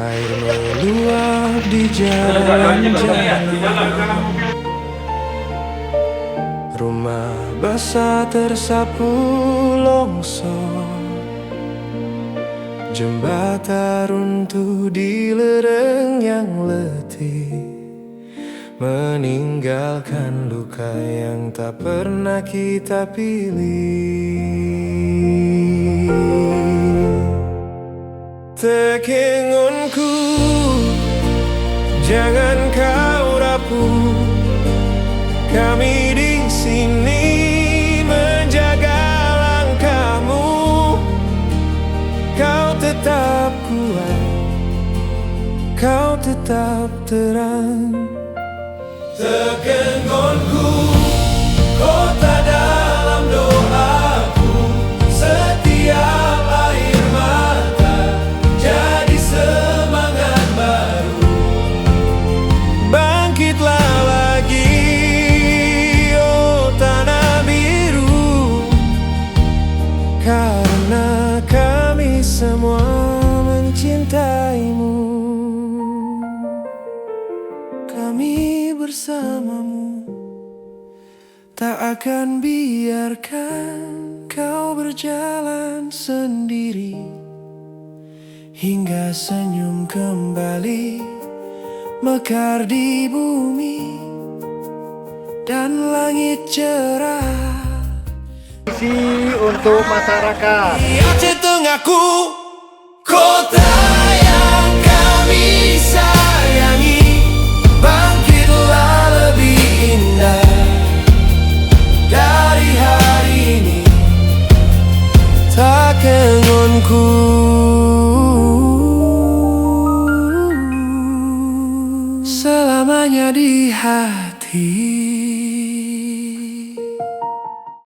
Air meluap di jalan-jalan, rumah basah tersapu longsor, jembatan runtuh di lereng yang letih, meninggalkan luka yang tak pernah kita pilih. Tekengonku, jangan kau rapuh. Kami di sini menjaga langkahmu. Kau tetap kuat, kau tetap terang. Tekengonku, kota dalam doaku. Setiap air mata jadi semangat baru. Bangkitlah lagi, oh tanah biru, karena kami semua mencintaimu. Kami bersamamu, tak akan biarkan kau berjalan sendiri. Hingga senyum kembali mekar di bumi dan langit cerah. Isi untuk masyarakat. Di Aceh Tengahku, kota yang kami sayangi, bangkitlah lebih indah dari hari ini. Takengonku, selamanya di hati.